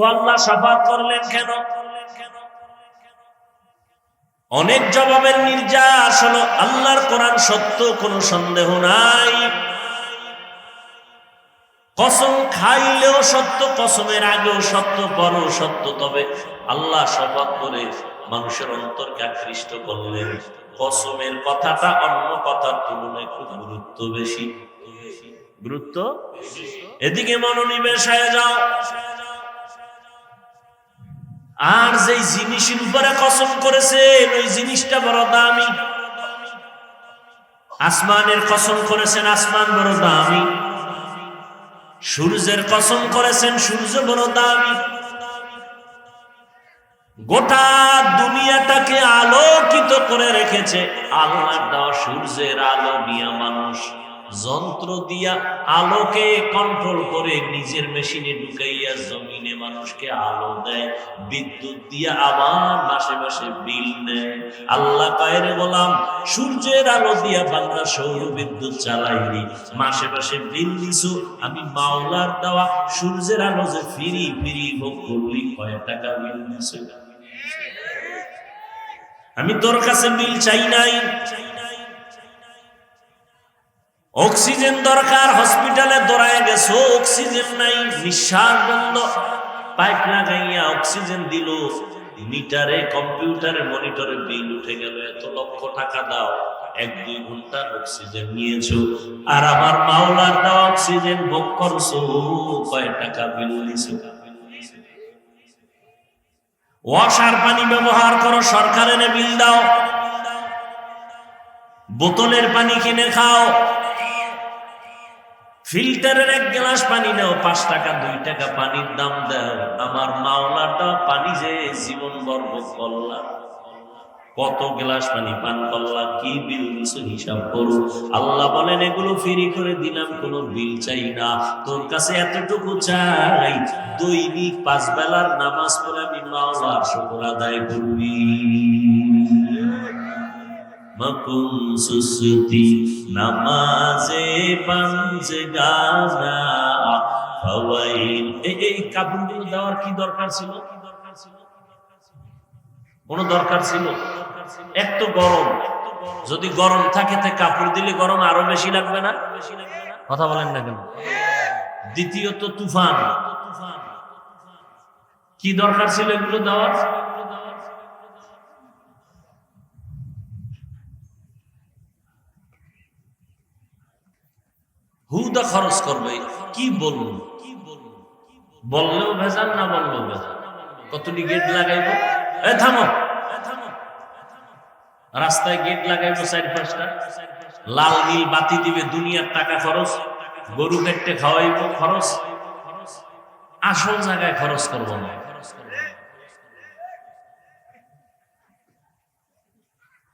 তো আল্লাহ শাফাত করলেন কেন? অনেক জবাবের নির্যাস হলো। আল্লাহর কোরআন সত্য, কোনো সন্দেহ নাই। কসম খাইলেও সত্য, কসমের আগেও সত্য, পরেও সত্য। তবে আল্লাহ শপথ করে মানুষের অন্তরকে আকৃষ্ট করলেন। কসমের কথাটা অন্য কথার তুলনায় খুব গুরুত্ব বেশি। গুরুত্ব এদিকে মনোনিবেশ হয়ে যাও। আর যে জিনিসের উপরে কসম করেছেন ওই জিনিসটা বড় দামি। আসমানের কসম করেছেন, আসমান বড় দামি। সূর্যের কসম করেছেন, সূর্য বড় দামি। গোটা দুনিয়াটাকে আলোকিত করে রেখেছে আল্লাহর দেওয়া সূর্যের আলো দিয়া। মানুষ যন্ত্র দিয়া আলোকে কন্ট্রোল করে নিজের মেশিনে ঢুকাইয়া জমিনে মানুষকে আলো দেয়। বিদ্যুৎ দিয়া আবার মাসে মাসে বিল নেয়। আল্লাহ কয় রে গোলাম, সূর্যের আলো দিয়া বান্দা সৌর বিদ্যুৎ চালাইনি, মাসে মাসে বিল দিছো। আমি মাওলার দেওয়া সূর্যের আলো যে ফিরি ফিরি ভোগ করলি, কয় টাকা বিল দিছো? আমি তোর কাছে বিল চাই নাই। অক্সিজেন দরকার, হসপিটালে দৌড়ায় গেছো, অক্সিজেন নাই, নিঃশ্বাস বন্ধ। পাইপ লাগাইয়া অক্সিজেন দিল, মিটারে কম্পিউটারে মনিটরে বিল উঠে গেল, এত লক্ষ টাকা দাও। 1-2 ঘন্টার অক্সিজেন নিয়েছো, আর আমার মাওলার দেওয়া অক্সিজেন ভোগ করছো, কয় টাকা বিল দিছো? ওয়াসার পানি ব্যবহার করো, সরকারের বিল দাও। বোতলের পানি কিনে খাও, ফিল্টারের 1 গ্লাস পানি নাও, 5 টাকা 2 টাকা পানির দাম দাও। আমার মাওলার দেওয়া পানি যে জীবন বরবাদ করলা, কত গ্লাস পানি পান করলা, কি বিল দিছো হিসাব করো। আল্লাহ বলেন এগুলো ফ্রি করে দিলাম, কোনো বিল চাই না। তোর কাছে এতটুকু চাই, দৈনিক 5 বেলার নামাজ পড়ে আমি মাওলার শুকর আদায় করবি। মকুম সুসুতি নামাজে পাঞ্জে গানা ফাওয়াইল। এই কাপড়গুলো দেওয়ার কি দরকার ছিল? কোনো দরকার ছিল? এত গরম, যদি গরম থাকে তে কাপড় দিলে গরম আরো বেশি লাগবে না? কথা বলেন না কেন? দ্বিতীয়ত তুফান, কি দরকার ছিল এগুলো দেওয়ার? হুদা খরচ করবে, কি বলবো? বললেও ভেজাল, না বললেও ভেজাল। কতটি গেট লাগাইবো? এ থামো, রাস্তায় গেট লাগাইবো 4-5টা, লাল নীল বাতি দিবে, দুনিয়ার টাকা খরচ। গরু কেটে খাওয়াইবো খরচ, আসল জায়গায় খরচ করবো না।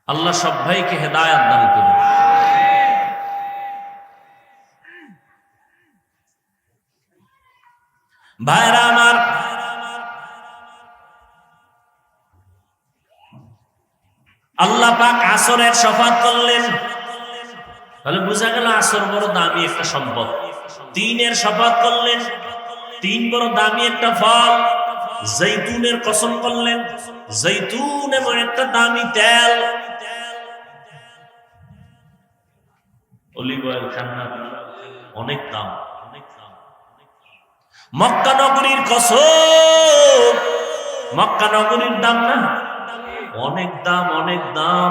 আল্লাহ সব ভাইকে হেদায়েত দান করুন। ভাইরা আমার, আল্লাহ পাক আসরের শফাত করলেন। তাহলে বোঝা গেল আসর বড় দামি একটা সম্পদ। 3-এর শফাত করলেন, 3 বড় দামি একটা ফল। জৈতুনের কসম করলেন, জৈতুন এমন একটা দামি তেল। অলিভ অয়েল খান না, অনেক দাম। মক্কা নগরীর কসম, মক্কা নগরীর দাম না, অনেক দাম, অনেক দাম।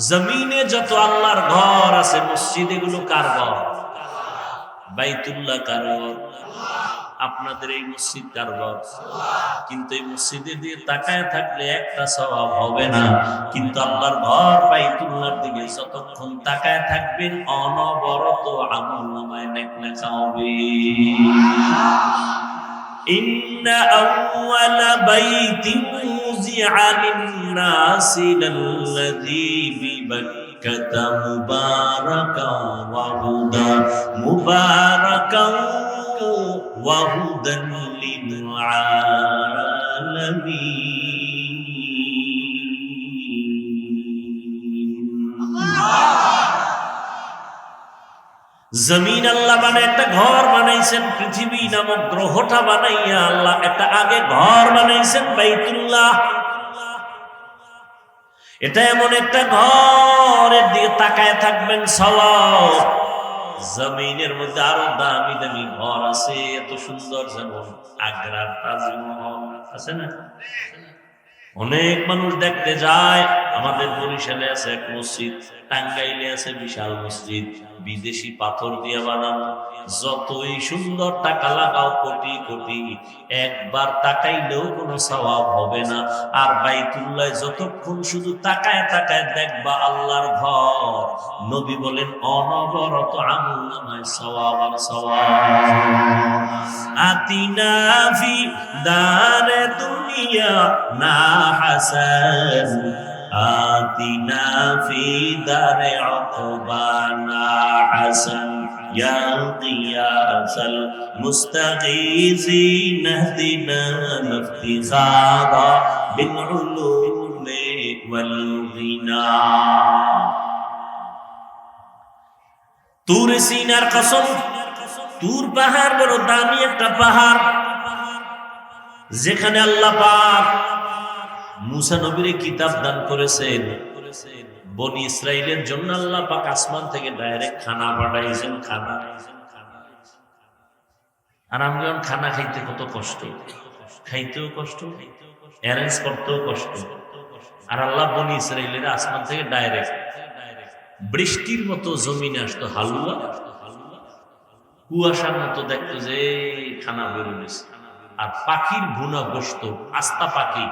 জমিনে যত আল্লাহর ঘর আছে, মসজিদ এগুলো কার ঘর? বাইতুল্লাহ কার ঘর? আপনাদের এই মসজিদ কার ঘর? কিন্তু এই মসজিদে দিয়ে তাকায় থাকলে একটা সওয়াব হবে না, কিন্তু আল্লাহর ঘর বাইতুল্লাহর দিকে যতক্ষণ তাকায় থাকবেন অনবরত আমলনামায় নেক লেখা হবে। ইন্না আউওয়ালা বাইতিন উযিআ লিন-নাসি লাল্লাযী বিবাক্কাতা মুবারাকান ওয়া হুদান, মুবারাকান ওয়া হুদান লিল আলামিন। জমিন আল্লাহ বানায় একটা ঘর বানাইছেন, পৃথিবী নামক গ্রহটা বানাইয়া আল্লাহ একটা আগে ঘর বানাইছেন বাইতুল্লাহ। এটা এমন একটা ঘরের দিকে তাকায় থাকবেন সওয়াব। জমিনের মধ্যে আরো দামি দামি ঘর আছে, এত সুন্দর, যেমন আগ্রার তাজমহল আছে না, অনেক মানুষ দেখতে যায়। আমাদের বরিশালে আছে এক মসজিদ, টাঙ্গাইলে আছে বিশাল মসজিদ, বিদেশি পাথর দিয়ে বানানো। যতই সুন্দর টাকা লাগাও কোটি কোটি, একবার তাকাইলেও কোনো সওয়াব হবে না। আর বাইতুল্লাহ যতক্ষণ শুধু তাকায় তাকায় দেখবা আল্লাহর ঘর, নবী বলেন অনবরত আমলনামায় সওয়াব আর সওয়াব। আতিনা ফি দারে দুনিয়া না হাসান, আতিনা ফি দারে উকবানা হাসান, ইয়া গিয়াসাল মুস্তাগীসিন ইহদিনা ইফতিখারা বিল উলুমি ওয়াল গিনা। তুর সিনার কসম, তুর পাহাড় বড় দামি একটা পাহাড়, যেখানে আল্লাহ পাক মুসা নবীর কিতাব দান করেছেন। বনি ইসরাইলের জন্য আল্লাহ পাক আসমান থেকে ডাইরেক্ট খানা পাঠাইছেন, খানা। আর আমি যখন খানা খাইতে কত কষ্ট, খাইতেও কষ্ট, অ্যারেঞ্জ করতেও কষ্ট। আর আল্লাহ বনি ইসরাইলের আসমান থেকে ডাইরেক্ট বৃষ্টির মতো জমিনে আসতো হালুয়া, কুয়াশার মতো দেখতো যে খানা বেরোলেছে। আর পাখির ভুনা বসত, আস্তা পাখি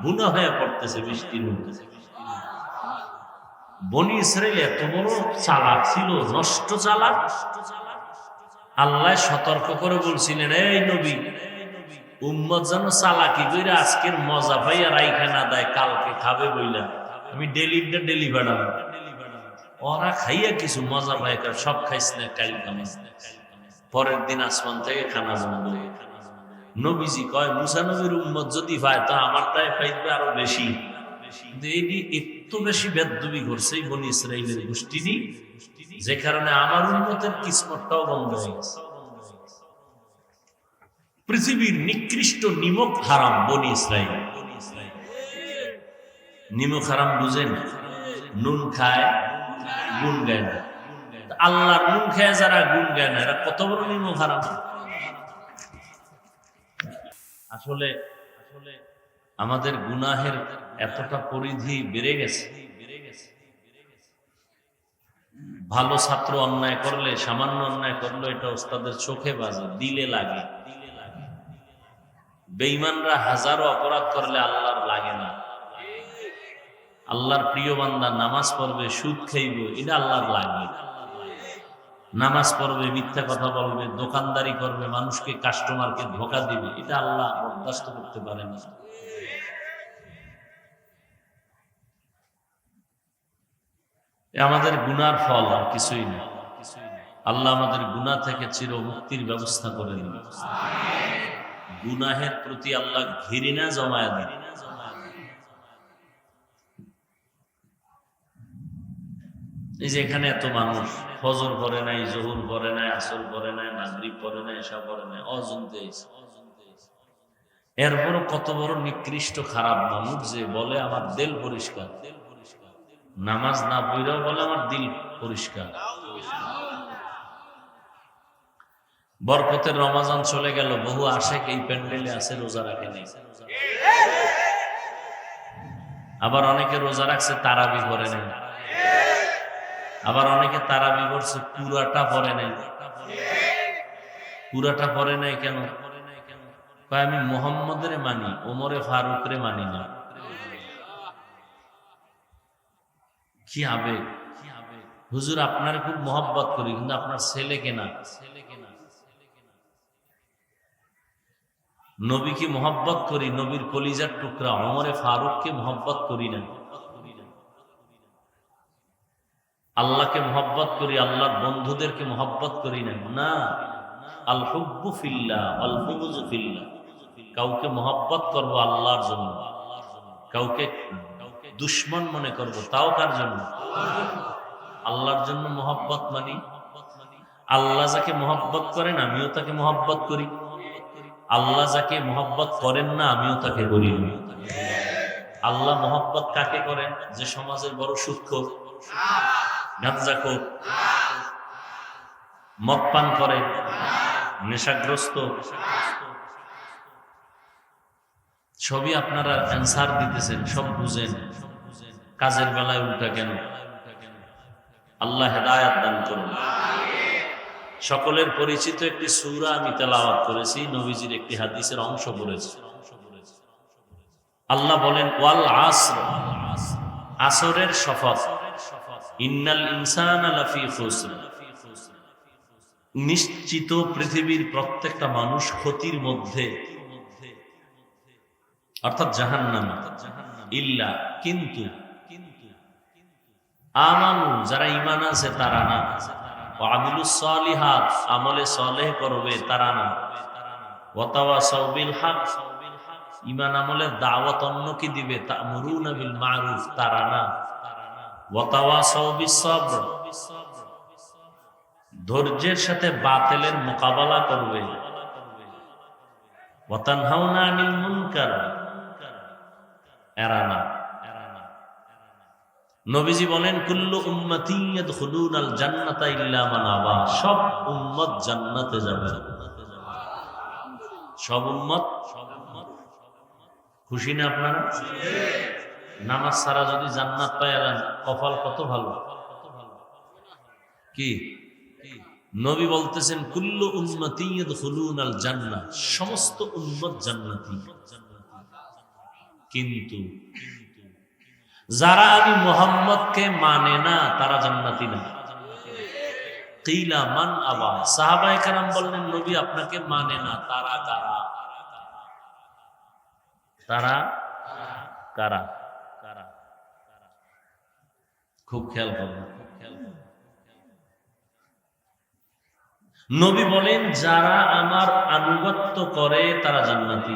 ভুনা হয়ে পড়তেছে বৃষ্টির মধ্যে। বনি ইসরাইল এত বড় চালাক ছিল, নষ্ট চালাক। আল্লাহ সতর্ক করে বলছিলেন, এই নবী, উম্মত যেন চালাকি কইরা আজকের মজা পাইয়া রাইখা না দেয়, কালকে খাবে বইলা আমি ডেলি বানাবো। ওরা খাইয়া কিছু মজা পায়, সব খাইস না, কাল খামিস না। পরের দিন আসমান থেকে খানা বন্ধ। নবীজি কয়, মুসা নবীর উম্মত যদি পায় তো আমারটাই পাইবে আরো বেশি। এটি এত বেশি বেদবি করছে বনি ইসরাইলের গোষ্ঠীরই, যে কারণে আমার উম্মতের কিসমতটাও বন্ধ হয়ে গেছে। পৃথিবীর নিকৃষ্ট নিমক হারাম বনি ইসরাইল। নিমক হারাম বুঝেন? নুন খায়, গুণ গায় না। আল্লাহর নুন খায় যারা, গুণ গায় না, এরা কত বড় নিমক হারাম। আসলে আমাদের গুনাহের এতটা পরিধি বেড়ে গেছে। ভালো ছাত্র অন্যায় করলে, সামান্য অন্যায় করলে এটা ওস্তাদের চোখে বাজে, দিলে লাগে। বেঈমানরা হাজারো অপরাধ করলে আল্লাহর লাগে না। আল্লাহর প্রিয় বান্দা নামাজ পড়বে, সুদ খাইব, এটা আল্লাহর লাগে। নামাজ পড়বে, মিথ্যা কথা বলবে, দোকানদারি করবে, মানুষকে কাস্টমারকে ধোঁকা দিবে, এটা আল্লাহ বরদাস্ত করতে পারে না। আমাদের গুনার ফল আর কিছুই না। আল্লাহ আমাদের গুনাহ থেকে চির মুক্তির ব্যবস্থা করে দিন। গুনাহের প্রতি আল্লাহ ঘৃণা জমায়া দিন। এই যে এখানে এত মানুষ ফজর পড়ে নাই, জোহর পড়ে নাই, আসর পড়ে নাই, মাগরিব পড়ে নাই, এসা পড়ে নাই, অজন্তে। এরপরও কত বড় নিকৃষ্ট খারাপ মানুষ যে বলে আমার দিল পরিষ্কার, নামাজ না পড়াও বলে আমার দিল পরিষ্কার। বরকতের রমাজান চলে গেল, বহু আশেক এই প্যান্ডেলে আছে, রোজা রাখে নাই। আবার অনেকে রোজা রাখছে, তারাবি পড়ে নাই। আবার অনেকে তারাবি পড়ছে, পুরাটা পড়ে নাই। পুরাটা পড়ে নাই কেন? আমি মুহাম্মদের মানি, ওমরে ফারুকরে মানি না। কি আবেগ! হুজুর আপনার খুব মহব্বত করি, কিন্তু আপনার ছেলেকে না। নবীকে মহব্বত করি, নবীর কলিজার টুকরা ওমরে ফারুককে মহব্বত করি না। আল্লাহকে মহব্বত করি, আল্লাহর বন্ধুদেরকে মহব্বত করি না। না, আল হুব্বু ফিল্লাহ আল বুগযু ফিল্লাহ। কাউকে মহব্বত করব আল্লাহর জন্য, কাউকে দুশমন মনে করব, তাও কার জন্য? আল্লাহর জন্য মহব্বত মানি। আল্লাহ যাকে মহব্বত করেন আমিও তাকে মহব্বত করি। আল্লাহ যাকে মহব্বত করেন না আমিও তাকে করি না। আল্লাহ মহব্বত কাকে করেন? যে সমাজের বড় সুদখোর, গাঁজাখোর, মদ পান করে, নেশাগ্রস্ত। সবই আপনারা অ্যান্সার দিতেছেন, সব বুঝেন, কাজের বেলায় উল্টা কেন? আল্লাহ হেদায়াত দান করুন। সকলের পরিচিত একটি সূরা আমি তেলাওয়াত করেছি, নবীজির একটি হাদিসের অংশ পড়েছি। আল্লাহ বলেন ওয়াল আসর, আসরের শপথ, ইন্নাল ইনসানা লাফি খুসর, নিশ্চিত পৃথিবীর প্রত্যেকটা মানুষ ক্ষতির মধ্যে, অর্থাৎ জাহান্নামে। ইল্লা, কিন্তু, আমানু, যারা ঈমান আছে তারা না, ওয়া আমিলুস সালিহাত, আমলে সালেহ করবে তারা না, ওয়া তাওয়াসাউ বিল হক, ঈমান আমলের দাওয়াত অন্যকে দিবে, তা'মুরুনা বিল মা'রুফ তারা না, ওয়া তাওয়াসাউ বিস সাবর, ধৈর্যের সাথে বাতিলের মোকাবেলা করবে, ওয়া তানহাউনা আনিল মুনকার, এরা না। নবীজি বলেন কুল্লু উম্মতি ইয়াদখুলুনাল জান্নাতা ইল্লা মান আবা, সব উম্মত জান্নাতে যাবে, সব উম্মত। খুশি না আপনারা? নামাজ ছাড়া যদি জান্নাত পায় কপাল কত ভালো। কি নবী বলতেছেন কুল্লু উম্মতি ইয়াদখুলুনাল জান্নাহ, সমস্ত উম্মত জান্নাতি, কিন্তু যারা আমি মুহাম্মদকে মানে না তারা জান্নাতি না। কিলা মান আবা, সাহাবায়ে কেরাম বললেন নবী আপনাকে মানে না, তারা কারা? তারা কারা? খুব খেয়াল করবেন। নবী বলেন যারা আমার আনুগত্য করে তারা জান্নাতি।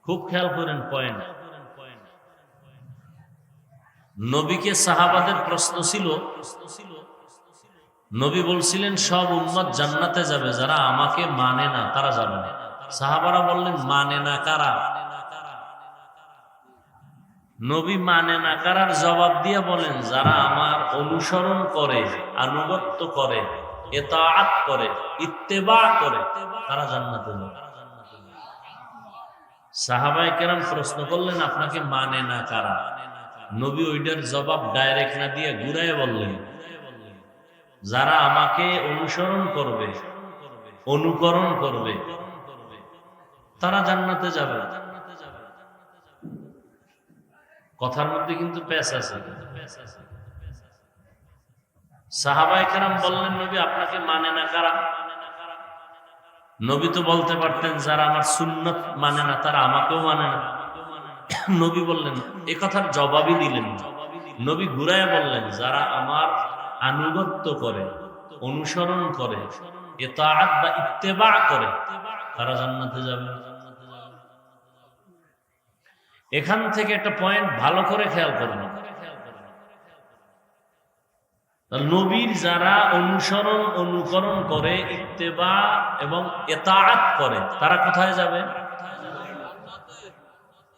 খুব খেয়াল করেন পয়েন্ট। নবীকে সাহাবাদের প্রশ্ন ছিল, নবী বলছিলেন সব উম্মত জান্নাতে যাবে, যারা আমাকে মানে না তারা যাবে না। সাহাবারা বললেন মানে না কারা? নবী মানে না কারার জবাব দিয়ে বলেন যারা আমার অনুসরণ করে, আনুগত্য করে, ইতাআত করে, ইত্তেবা করে তারা জান্নাতে যাবে। সাহাবায়ে কেরাম প্রশ্ন করলেন আপনাকে মানে না কারা? নবী ওইটার জবাব ডাইরেক্ট না দিয়ে ঘুরায় বললেন যারা আমাকে অনুসরণ করবে, অনুকরণ করবে তারা জান্নাতে যাবে। কথার মধ্যে কিন্তু পেঁচ আছে। সাহাবায়ে কেরাম বললেন নবী আপনাকে মানে না কারা? নবী তো বলতে পারতেন যারা আমার সুন্নত মানে না তারা আমাকেও মানে না। নবী বললেন এ কথার জবাবই দিলেন না। নবী ঘুরায় বললেন যারা আমার আনুগত্য করে, অনুসরণ করে, ইতাআত বা ইত্তেবা করে তারা জান্নাতে যাবে। এখান থেকে একটা পয়েন্ট ভালো করে খেয়াল করবেন। নবীর যারা অনুসরণ, অনুকরণ করে, ইত্তেবা এবং ইতাআত করে তারা কোথায় যাবে?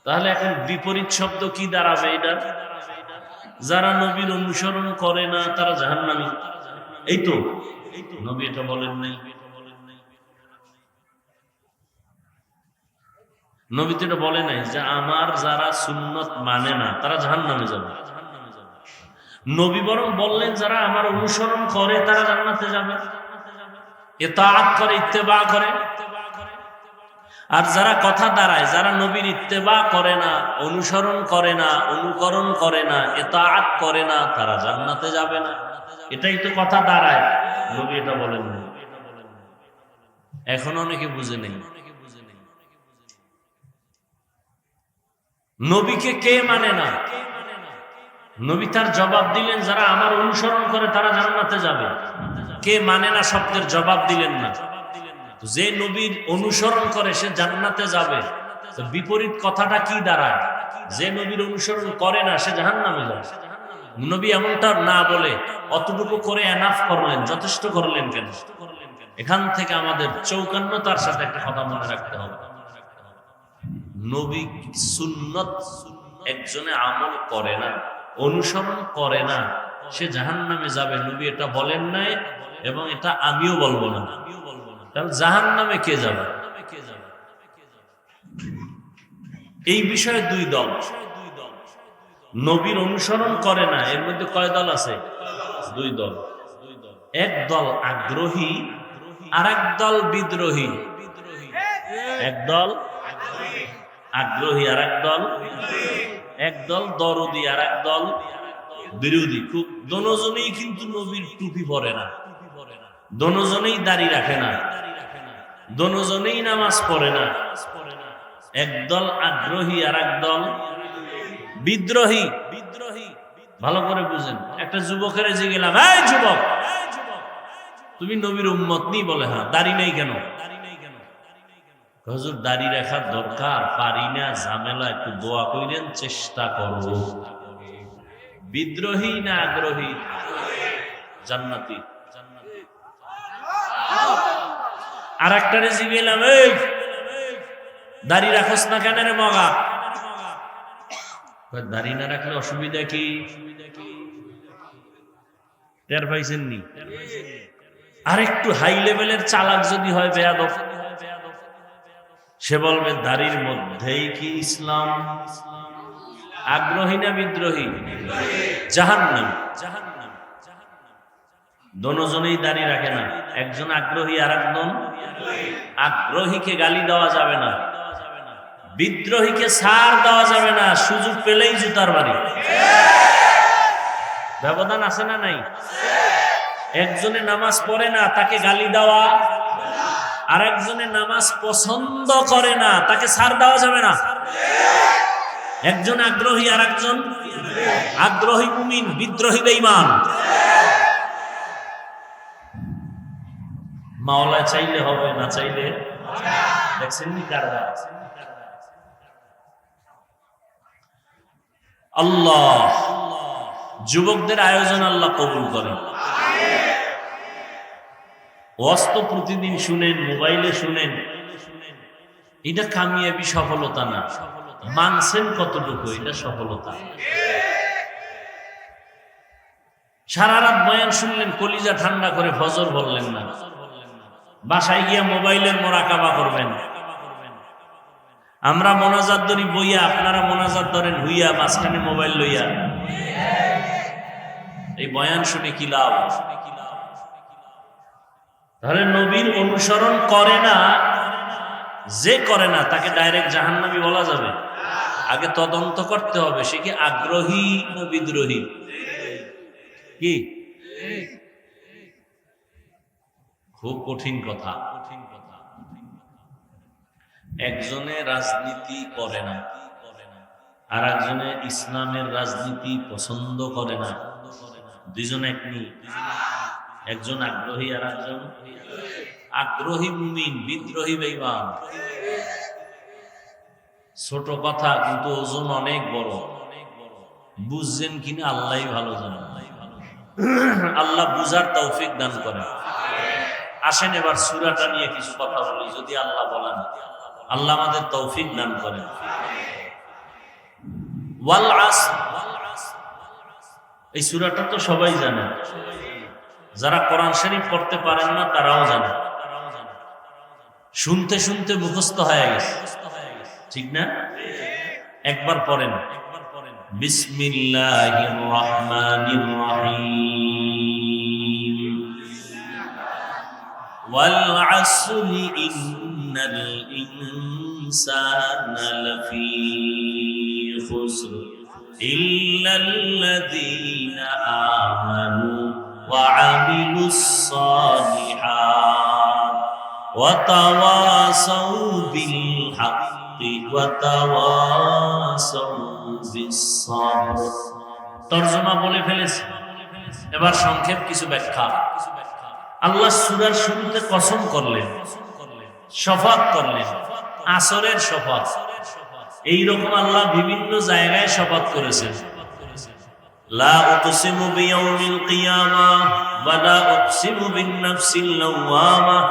তাহলে এখন বিপরীত শব্দ কি দাঁড়াবে এটা? যারা নবীর অনুসরণ করে না তারা জাহান্নামী। এই তো নবী এটা বলেন নাই। নবী তো এটা বলে নাই যে আমার যারা সুন্নত মানে না তারা জাহান্নামে যাবে। নবী বরং বললেন যারা আমার অনুসরণ করে তারা জান্নাতে যাবে, ইতাআত করে, ইত্তেবা করে। আর যারা কথা দাঁড়ায়, যারা নবীর ইত্তেবা করে না, অনুসরণ করে না, অনুকরণ করে না, ইতাআত করে না তারা জান্নাতে যাবে না। এটাই তো কথা দাঁড়ায়। নবী এটা বলেন না। এখন অনেকে বুঝে নেই নবীকে কে মানে না। নবী তার জবাব দিলেন যারা আমার অনুসরণ করে তারা জান্নাতে যাবে। কে মানে না শব্দের জবাব দিলেন না। যে নবীর অনুসরণ করে সে জান্নাতে যাবে, তো বিপরীত কথাটা কি দাঁড়ায়? যে নবীর অনুসরণ করে না সে জাহান্নামে যাবে। নবী এমনটা না বলে অতটুকু করে এনাফ করলেন, যথেষ্ট করলেন কেন? এখান থেকে আমাদের চৌকান্নতার সাথে একটা কথা মনে রাখতে হবে, নবী সুন্নত একজনে আমল করে না, অনুসরণ করে না, সে জাহান্নামে যাবে। নবী এটা বলেন নাই এবং এটা আমিও বলবো না। তাহলে জাহান্নামে কে যাবে? এই বিষয়ে দুই দল। নবীর অনুসরণ করে না, এর মধ্যে কয় দল আছে? দুই দল। এক দল আগ্রহী আর এক দল বিদ্রোহী। এক দল আগ্রহী আর এক দল, এক দল দরদি আর এক দল বিরোধী। খুব দোনোজনেই কিন্তু নবীর টুপি পরে না, দোনোজনেই দাড়ি রাখে না, দোনোজনেই নামাজ পড়ে না। একদল আগ্রহী আর এক দল বিদ্রোহী। ভালো করে বুঝেন। একটা যুবকের যে গেলাম, এই যুবক তুমি নবীর উম্মত নি? বলে হ্যাঁ। দাড়ি নেই কেন? হুজুর দাড়ি রাখার দরকার, পারি না, ঝামেলা, একটু দোয়া কইলেন, চেষ্টা করব। বিদ্রোহী না আগ্রহী? জান্নাতি। আর একটা রেজি গেলাম, এই দাড়ি রাখস না কেন রে মগা? দাড়ি না রাখলে অসুবিধা কি? টের পাইছেন নি? আর একটু হাই লেভেলের চালাক যদি হয় বেয়াদব, সে বলবে দাড়ির মধ্যেই কি ইসলাম? আগ্রহী না বিদ্রোহী? জাহান্নামী। দোনোজনেই দাড়ি রাখে না, একজন আগ্রহী আর একজন। আগ্রহীকে গালি দেওয়া যাবে না, বিদ্রোহীকে ছাড় দেওয়া যাবে না, সুযোগ পেলেই জুতার বাড়ি। ব্যবধান আছে না নাই? একজনে নামাজ পড়ে না, তাকে গালি দেওয়া, আর একজনে নামাজ পছন্দ করে না, তাকে ছাড় দেওয়া যাবে না। একজন আগ্রহী আর একজন আগ্রহী মুমিন, বিদ্রোহী বেঈমান। মাওলা চাইলে হবে, না চাইলে দেখছেন নি কারবার। আল্লাহ যুবকদের আয়োজন আল্লাহ কবুল করেন। ওয়াজ তো প্রতিদিন শুনেন, মোবাইলে শুনেন, এটা কামিয়াবি, সফলতা না। মানছেন কতটুকু, এটা সফলতা। সারা রাত বয়ান শুনলেন, কলিজা ঠান্ডা করে ফজর বললেন না। বাসায় গিয়া মোবাইলের মোরাকাবা করবেন। আমরা মোনাজাত ধরি বইয়া, আপনারা মোনাজাত ধরেন হুইয়া, মাঝখানে মোবাইল লইয়া। এই বয়ান শুনে কি লাভ? তাহলে নবীর অনুসরণ করে না, যে করে না তাকে ডাইরেক্ট জাহান্নামী বলা যাবে? আগে তদন্ত করতে হবে, সে কি আগ্রহী না বিদ্রোহী। কি খুব কঠিন কথা। একজনে রাজনীতি করে না, আর একজনে ইসলামের রাজনীতি পছন্দ করে না। দুইজন এক নি, একজন আগ্রহী আর একজন আগ্রহী মুমিন, বিদ্রোহী বেঈমান। ছোট কথা কিন্তু ওজন অনেক বড়। বুঝছেন কিনা আল্লাহই ভালো জানেন। আল্লাহ বুঝার তৌফিক দান করেন। আসেন এবার সূরাটা নিয়ে কিছু কথা বলি, যদি আল্লাহ বলেন। আল্লাহ আমাদের তৌফিক দান করেন। ওয়াল আসর, এই সূরাটা তো সবাই জানে, যারা কোরআন শরীফ পড়তে পারেন না তারাও জানে। শুনতে শুনতে মুখস্থ হয়ে গেছে, ঠিক না? একবার পড়েন, বিসমিল্লাহির রহমানির রহিম। ওয়াল আসরি ইন্নাল ইনসানা লাফি খুসর ইল্লাল্লাযীনা আমানু ওয়া আমিলুস সালিহাত ওয়া তাওয়াসাউ বিল হাক্কি ওয়া তাওয়াসাউ বিস সাবর। তরজমা বলে ফেলেছি, এবার সংক্ষেপ কিছু ব্যাখ্যা। আল্লাহ সূরার শুরুতে কসম করলেন, শপথ করলেন, আসরের শপথ। এইরকম আল্লাহ বিভিন্ন জায়গায় শপথ করেছেন। লা উকসিমু বিয়াউমিল কিয়ামাহ ওয়া লা উকসিমু বিন-নাফসিল লাওয়ামাহ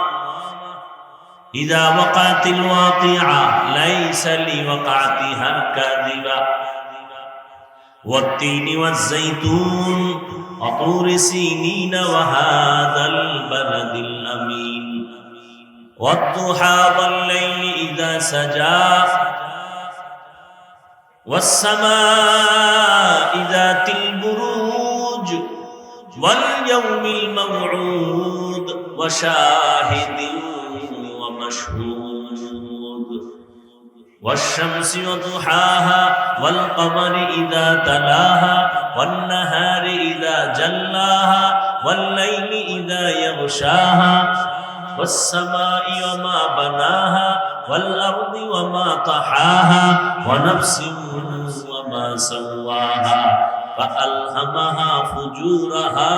ইযা ওয়াকাতিল ওয়াকিআ লাইসা লিওয়াকাতিহা কাযিবা ওয়াত-তিনি ওয়াজ-যাইতুন ওয়া তুরি সিনিন ওয়া হাযাল বালাদিল আমিন ওয়াদ-দুহা ওয়াল-লাইলি ইযা সাজা والسماء ذات البروج واليوم الموعود وشاهد ومشهود والشمس وضحاها والقمر إذا تلاها والنهار إذا جلاها والليل إذا يغشاها والسماء وما بناها والأرض وما طحاها ونفس وما سواها فألهمها فجورها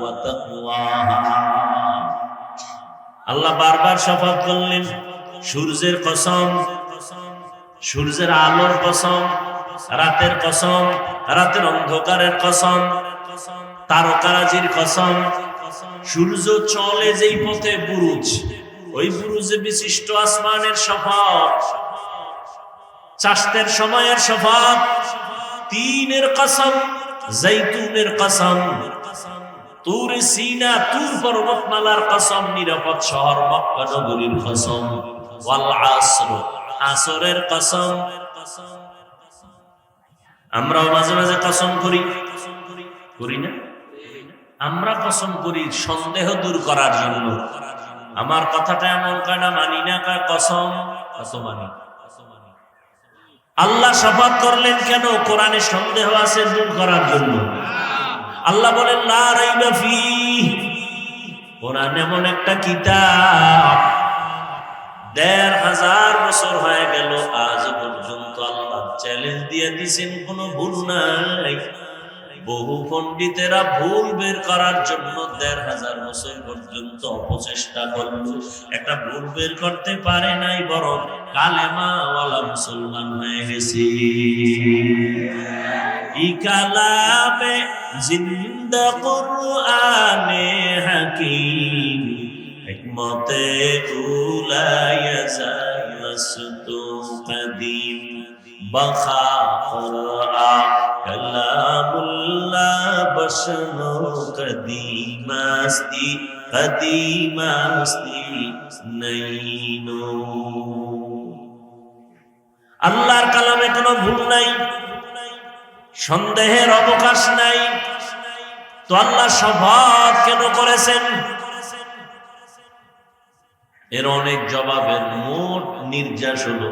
وتقواها আল্লাহ বারবার শপথ করলেন সূর্যের কসম, সূর্যের আলোর কসম, রাতের কসম, রাতের অন্ধকারের কসম, তারকারাজির কসম। সূর্য চলে যেই পথে বুরুজ, ওই বুরুজে বিশিষ্ট আসমানের শপথ, চাষতের সময়ের শপথ, তিনের কসম, জাইতুনের কসম, তুর সিনা তুর পর্বতমালার কসম, নিরাপদ শহর মক্কা নগরীর কসম, ওয়াল আসর আসরের কসম। আমরাও মাঝে মাঝে কসম করি, করি না? আমরা কসম করি সন্দেহ দূর করার জন্য। আমার কথাটা এমন কানা মানি না, কসম কত মানি। আল্লাহ শপথ করলেন কেন? কোরআনে সন্দেহ আছে দূর করার জন্য। আল্লাহ বলেন লা রাইবা ফীহ, কোরআন এমন একটা কিতাব ১৫০০ বছর হয়ে গেল, আজ পর্যন্ত আল্লাহ চ্যালেঞ্জ দিয়ে দিয়েছেন কোনো ভুল নাই। বহু পণ্ডিতেরা ভুল বের করার জন্য ১৫০০ বছর পর্যন্ত অপচেষ্টা করল, একটা ভুল বের করতে পারে নাই, বরং কালেমাওয়ালা মুসলমান হয়ে গেছে। ই কালামে জিন্দা কুরআনে হাকিম হিকমতে উলায়া জালসতু কদিম বখা কুরআ কালামুল্লাহ বশনো কদিমাস্তি কদিমাস্তি নাইনো। আল্লাহর কালামে কোনো ভুল নাই, সন্দেহের অবকাশ নাই। তো আল্লাহ শপথ কেন করেছেন? এর অনেক জবাবের মোট নির্যাস হলো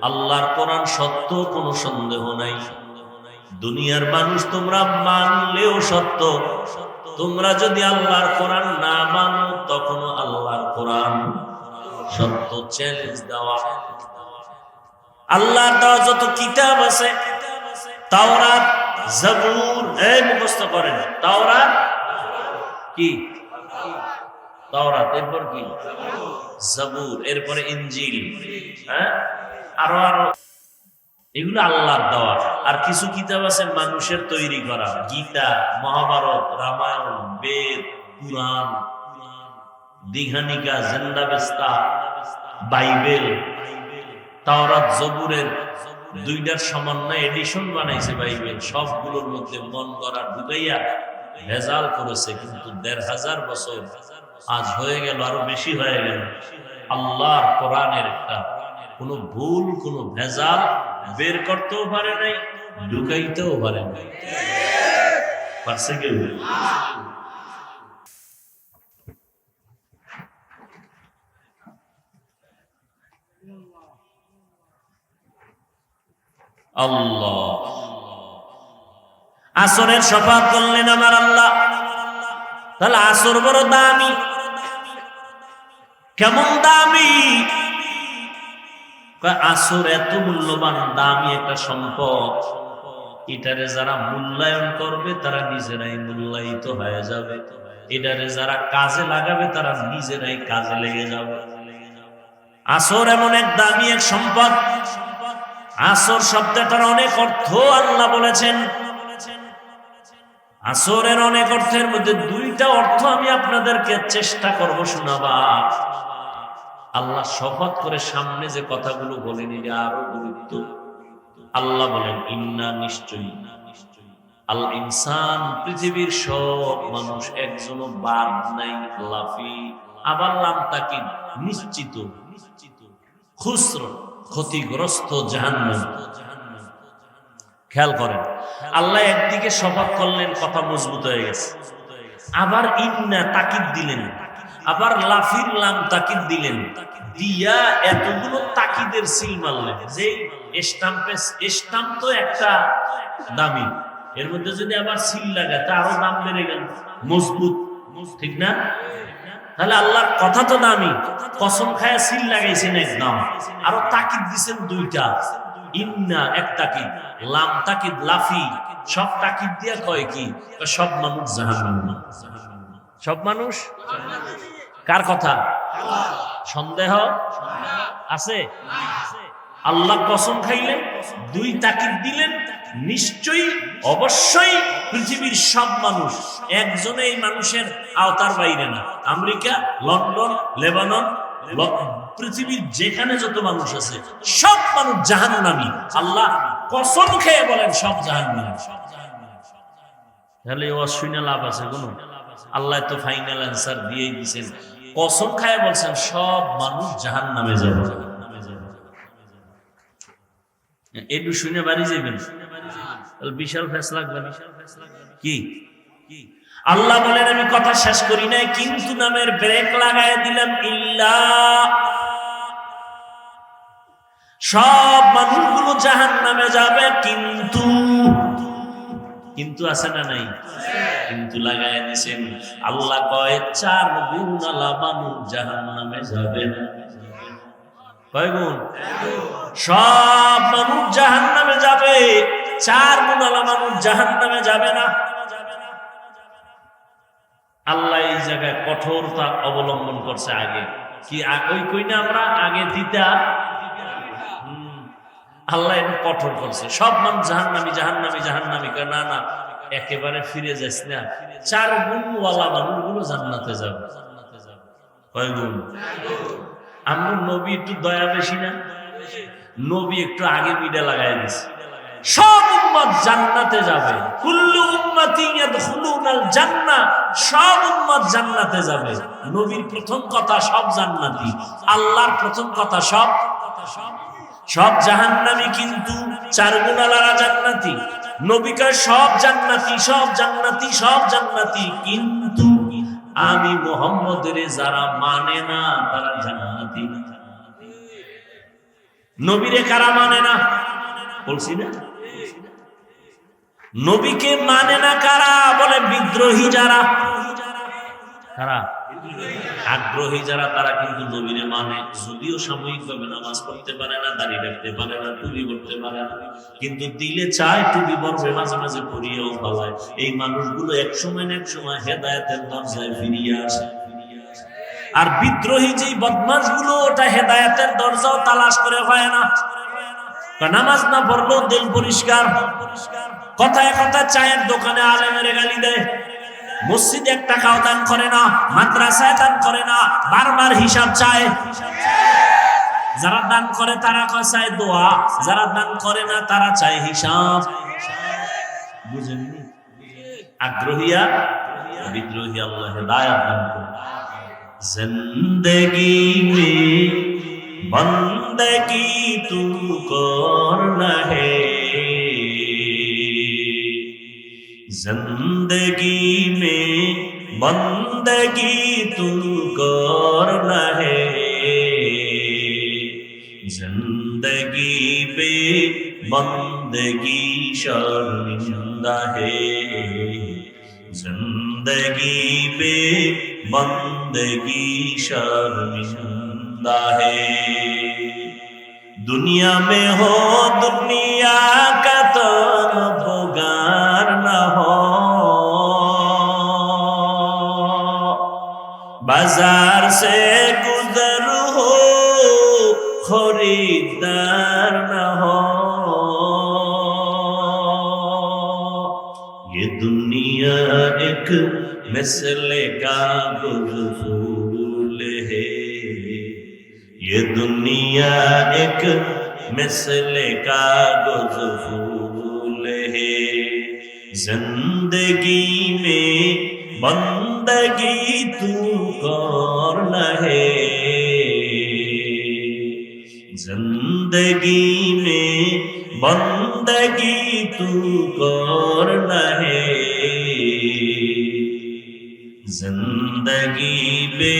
আল্লাহর কোরআন সত্য, কোনো সন্দেহ নাই। দুনিয়ার মানুষ তোমরা মানলেও সত্য, তোমরা যদি আল্লাহর কোরআন না মানো তখনও আল্লাহর কোরআন সত্য। চ্যালেঞ্জ দেওয়া। আল্লাহর দেওয়া যত কিতাব আছে, তাওরাত, জাবুর, এই মুখস্থ করেন। তাওরাত কি? তাওরাত, এরপর কি? জাবুর, এরপরে ইনজিল, হ্যাঁ, আরো আরো, এগুলো আল্লাহর দেওয়া। আর কিছু কিতাব আছে মানুষের তৈরি করা, গীতা, মহাভারত, রামায়ণ, বেদ, কুরআন, দীঘানিকা, জেন্দাবেস্তা, বাইবেল। তাওরাত জবুরের দুইটার সমন্বয় এডিশন বানাইছে বাইবেল। সবগুলোর মধ্যে মন করা ঢুকাইয়া ভেজাল করেছে, কিন্তু ১৫০০ বছর আজ হয়ে গেল, আরো বেশি হয়ে গেল। আল্লাহর কোরআনের একটা কোনো ভুল, কোনো ভেজাল বের করতেও পারে নাই, ঢুকাইতেও পারে নাই। পারছে কেউ? আল্লাহ আসরের শপথ করলেন আমার আল্লাহ। তাহলে আসর বড় দামি। কেমন দামি? আসর এত মূল্যবান, দামি একটা সম্পদ। এটারে যারা মূল্যায়ন করবে তারা নিজেরাই মূল্যায়িত হয়ে যাবে, এটারে যারা কাজে লাগাবে তারা নিজেরাই কাজে লেগে যাবে। আসর এমন এক দামি এক সম্পদ। আসর শব্দটার অনেক অর্থ আল্লাহ বলেছেন। আসরের অনেক অর্থের মধ্যে দুইটা অর্থ আমি আপনাদেরকে চেষ্টা করব শোনাবা। আল্লাহ শপথ করে সামনে যে কথাগুলো বলেন এটা আরো গুরুত্ব। আল্লাহ বলেন ইন্না নিশ্চয়ই আল ইনসান পৃথিবীর সব মানুষ একজনও বাদ নাই লাফি আবার লাম তাকিদ নিশ্চিত খুসর ক্ষতিগ্রস্ত জাহান্নাম। খেয়াল করেন আল্লাহ একদিকে শপথ করলেন কথা মজবুত হয়ে গেছে, আবার ইন্না তাকিদ দিলেন, আবার লাফির লাম তাকিদ দিলেন, দিয়া এতগুলো তাকিদের সিল মারলেন যে স্টাম্প তো একটা দামি, এর মধ্যে যদি আবার সিল লাগে তা আরো দাম বেড়ে গেল, মজবুত, ঠিক না? তাহলে আল্লাহর কথা তো দামি, কসম খায়া সিল লাগাইছেন একদম, আরো তাকিদ দিছেন দুইটা, ইন্না এক তাকিদ, লাম তাকিদ লাফি, সব তাকিদ দিয়া কয় কি সব মানুষ জাহান্নামী। সব মানুষ কার কথা? সন্দেহ আছে? আল্লাহ কসম খাইলেন, দুই তাকিদ দিলেন, নিশ্চয়ই অবশ্যই পৃথিবীর সব মানুষ, একজনে এই মানুষের আওতার বাইরে না। আমেরিকা, লন্ডন, লেবানন, পৃথিবীর যেখানে যত মানুষ আছে সব মানুষ জাহান্নামী। আল্লাহ কসম খেয়ে বলেন সব জাহান্নামী। তাহলে অশুনে লাভ আছে কোন? আল্লাহ তো ফাইনাল অ্যান্সার দিয়েই দিয়েছেন, কসম খায় বলছেন সব মানুষ জাহান্নামে যাবে। একটু শুনে বাড়ি যাবেন, বিশাল ফেসলা লাগবে কি? আল্লাহ বলেন আমি কথা শেষ করি নাই, কিন্তু নামের ব্রেক লাগায় দিলাম। ইল্লা সব মানুষগুলো জাহান্নামে যাবে, কিন্তু আছে না নাই? কিন্তু লাগায় দিছেন। আল্লাহ কয় 4 গুণ আলা মানুষ জাহান্নামে যাবে না। কয় গুণ? সব মানুষ জাহান্নামে যাবে, 4 গুণ আলা মানুষ জাহান্নামে যাবে না। আল্লাহ এই জায়গায় কঠোরতা অবলম্বন করছে। আগে কি ওই কই না আমরা আগে দিতা, আল্লাহ এটা কঠোর করছে, সব মানুষ জাহান্নামী জাহান্নামী জাহান্নামী। না না, একেবারে ফিরে যাস না, 4 গুণওয়ালা মানুষগুলো জান্নাতে যাবে। কয় গুণ? আমরা নবী একটু দয়া বেশি না, নবী একটু আগে মিডা লাগাই দিছে, সব উম্মত জান্নাতে যাবে। কুল্লু উম্মতি ইয়াদখুলুনাল জান্নাহ, সব উম্মত জান্নাতে যাবে। নবীর প্রথম কথা সব জান্নাতি, আল্লাহর প্রথম কথা সব জাহান্নামী, কিন্তু 4 গুণালারা জান্নাতি। নবী কয় সব জান্নাতি সব জান্নাতি সব জান্নাতি, কিন্তু আমি মুহাম্মদের যারা মানে না তারা জান্নাতি না। নবীরে কারা মানে না বলছি না? নবীকে মানে না কারা? বলে বিদ্রোহী যারা। কারা? আগ্রহী যারা, তারা কিন্তু নবীরে মানে। যদিও সাময়িকভাবে নামাজ পড়তে পারে না, দাড়ি রাখতে পারে না, টুপি পড়তে পারে না, কিন্তু দিলে চায় টুপি পড়বে, মাঝে মাঝে পড়িয়েও ফেলায়। এই মানুষগুলো এক সময় না এক সময় হেদায়েতের দরজায় ফিরিয়ে আসে। আর বিদ্রোহী যেই বদমাশ গুলো, ওটা হেদায়েতের দরজাও তালাশ করে পায় না। নামাজ না পড়লেও দিল পরিষ্কার, কথায় কথায় চায়ের দোকানে আলেমের গালি দেয়, মসজিদে 1 টাকাও দান করে না, মাদ্রাসায় দান করে না, বারবার হিসাব চায়। যারা দান করে তারা চায় দোয়া, যারা দান করে না তারা চায় হিসাব। বুঝেননি? আগ্রহীয়া বিদ্রোহী আল্লাহ হেদায়েত দান করে। জিন্দেগি মে বন্দগি তু করনা হে, जिंदगी में बंदगी तू करना है, जिंदगी पे बंदगी शर्मिंदा है, जिंदगी पे बंदगी शर्मिंदा है। दुनिया में हो दुनिया का तो पुकार न हो, बाजार से गुजर हो खरीदार न हो। ये दुनिया एक मिसले कागज फूल है, ये दुनिया एक मिसले कागज फूल है, जिंदगी में बंदगी तू कर है, जिंदगी में बंदगी तू कर है, जिंदगी बे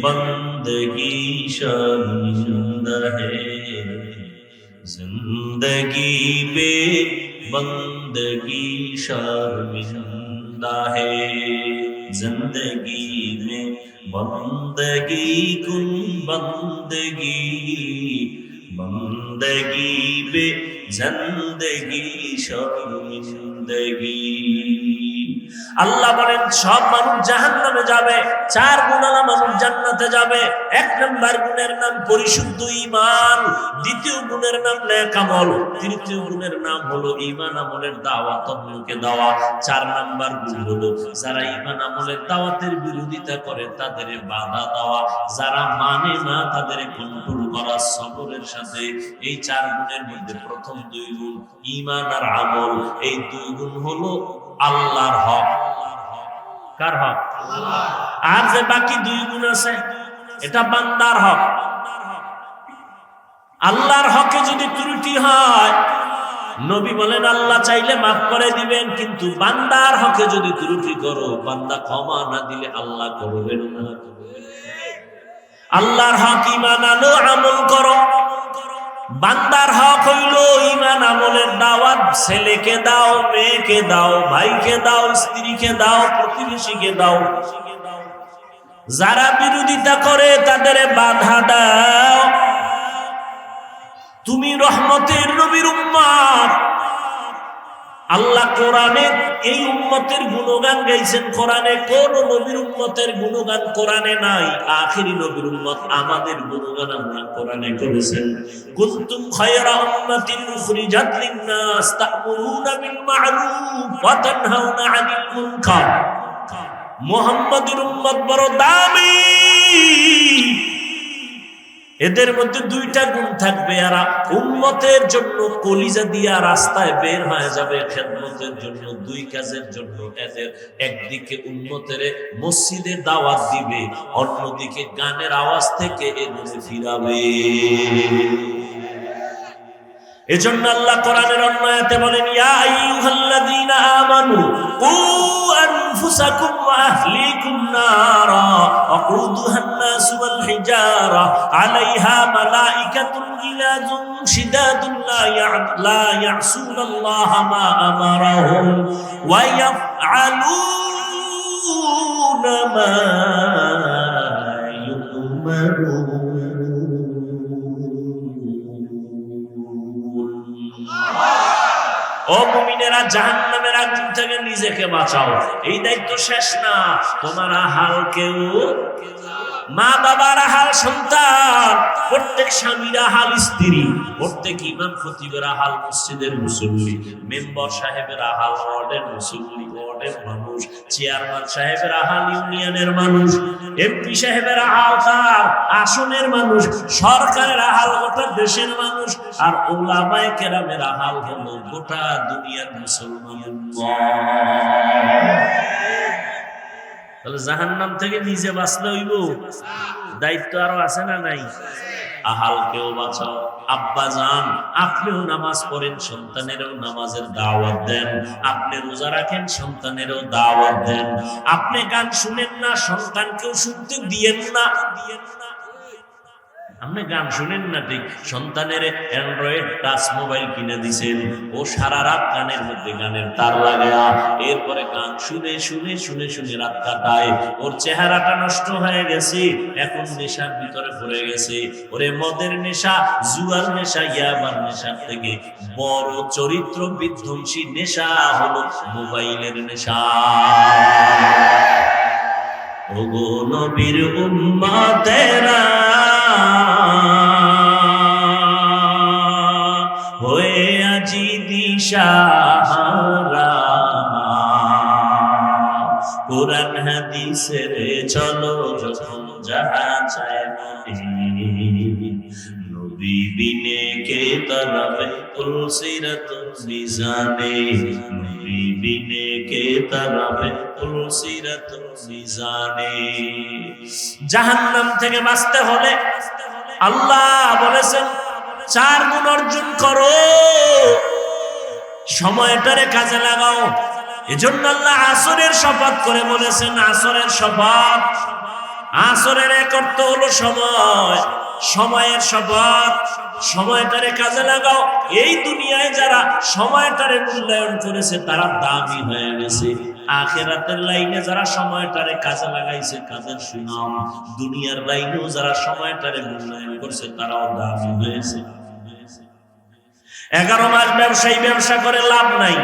बंदगी शर्मिंदा है, जिंदगी बे बंदगी शर्मिंदा है, जिंदगी में बंदगी कुन बंदगी, बंदगी बे जिंदगी शर्मिंदगी। আল্লাহ বলেন সব মানুষ জাহান্নামে যাবে, 4 গুণওয়ালা মানুষ জান্নাতে যাবে। 1 নাম্বার গুণের নাম পরিশুদ্ধ ঈমান, দ্বিতীয় গুণের নাম নেক আমল, তৃতীয় গুণের নাম হলো ঈমান আমলের দাওয়াত অন্যকে দেওয়া। 4 নাম্বার গুণ হলো যারা ঈমান আমলের দাওয়াতের বিরোধিতা করে তাদের বাধা দেওয়া, যারা মানে না তাদের কন্ট্রোল করা সবরের সাথে। এই 4 গুণের মধ্যে প্রথম 2 গুণ ঈমান আর আমল, এই 2 গুণ হলো আল্লাহর হক। কার হক? আল্লাহ। আর যে বাকি 2 গুণ আছে এটা বান্দার হক। আল্লাহর হকে যদি ত্রুটি হয় নবী বলেন আল্লাহ চাইলে মাফ করে দিবেন, কিন্তু বান্দার হকে যদি ত্রুটি করো বান্দা ক্ষমা না দিলে আল্লাহ করবেন না। আল্লাহর হক ঈমান আনো, আমল করো। বান্দার হক হইল ঈমান আমলের দাওয়াত, ছেলেকে দাও, মেয়েকে দাও, ভাইকে দাও, স্ত্রীকে দাও, প্রতিবেশীকে দাও। যারা বিরোধিতা করে তাদের বাধা দাও। তুমি রহমতের নবীর উম্মত। আল্লাহ কোরআনে এই উম্মতের গুণগান গাইছেন। কোরআনে কোন নবীর উম্মতের গুণগান কোরআনে নাই? আখিরি নবীর উম্মত আমাদের গুণগান আমরা কোরআনে করেছেন। কুনতুম খায়রা উম্মাতিন উখরিজাত লিন-নাস তা'মুরুনা বিল মা'রুফ ওয়া তানহাউনা আনিল মুনকার। মুহাম্মাদের উম্মত বড় দামি, এদের মধ্যে 2টা গুণ থাকবে। আর উম্মতের জন্য কলিজা দিয়া রাস্তায় বের হয়ে যাবে খেদমতের জন্য, 2 কাজের জন্য। এদের একদিকে উম্মতের মসজিদে দাওয়াত দিবে, অন্যদিকে গানের আওয়াজ থেকে এদের ফিরাবে। এজন্য আল্লাহ কোরআনের অন্য আয়াতে বলেন ইয়া আইয়ুহাল্লাযীনা আমানু কু আনফুসাকুম ওয়া আহলিকুম নারা ওয়াকুদুহান নাস ওয়াল হিজারা আলাইহা মালাইকাতুন গিলাযুন শিদাদুন লা ইয়াসুনাল্লাহা মা আমারাহুম ওয়া ইয়াফআলুনা মা ইউমারুন। ও মুমিনেরা, জাহান্নামের আগুন থেকে নিজেকে বাঁচাও। এই দায়িত্ব শেষ না, তোমার হাল কেউ, মা বাবার হাল সন্তান, প্রত্যেক স্বামীর হাল স্ত্রী, প্রত্যেক ইমাম খতিবের হাল মসজিদের মুসল্লি, মেম্বার সাহেবের হাল ওয়ার্ডের মুসল্লি, ওয়ার্ডের মানুষ, চেয়ারম্যান সাহেবের হাল ইউনিয়নের মানুষ, এমপি সাহেবের হাল তার আসনের মানুষ, সরকারের হাল গোটা দেশের মানুষ, আর উলামায়ে কেরামের হাল হলো গোটা দুনিয়ার মুসলমান। তাহলে জাহান্নাম থেকে নিজে বাঁচলে হইব, দায়িত্ব আরো আছে না নাই? আহালকেও বাঁচাও। আব্বা জান, আপনিও নামাজ পড়েন, সন্তানেরও নামাজের দাওয়াত দেন। আপনি রোজা রাখেন, সন্তানেরও দাওয়াত দেন। আপনি গান শুনেন না, সন্তানকেও শুনতে দিয়েন না। আপনি গান শুনেন না ঠিক, সন্তানের অ্যান্ড্রয়েড টাচ মোবাইল কিনে দিছেন, ও সারা রাত গানের মধ্যে গানের তার লাগায়া এরপরে গান শুনে শুনে শুনে শুনে রাত কাটায়। ওর চেহারাটা নষ্ট হয়ে গেছে, এখন নেশার ভিতরে পড়ে গেছে। ওরে মদের নেশা, জুয়ার নেশা, ইয়াবার নেশার থেকে বড় চরিত্র বিধ্বংসী নেশা হলো মোবাইলের নেশা। ওগো নবীর উম্মতেরা হয়ে আজি দিশাহারা, হাদিসে রে চলো যখন যাহা চায় মনে, নবী বিনে কে তরাবে তুলসিরত মিজানে, নবী বিনে কে তরাবে তুলসিরত মিজানে। জাহান্নাম থেকে বাঁচতে হলে আল্লাহ বলেছেন 4 গুণ অর্জন করো, সময়টারে কাজে লাগাও। এজন্য আল্লাহ আসরের শপথ করে বলেছেন, আসরের শপথ। আসরের এক অর্থ হলো সময়, সময়ের শপথ। সময়টারে কাজে লাগাও। এই দুনিয়ায় যারা সময়টারে মূল্যায়ন করেছে তারা দামি হয়ে গেছে। আখিরাতের লাইনে যারা সময়টারে কাজে লাগাইছে তাদের সুনাম, দুনিয়ার লাইনেও যারা সময়টারে মূল্যায়ন করছে তারাও দামি হয়েছে। 11 মাস ব্যবসায়ী ব্যবসা করে লাভ নাই,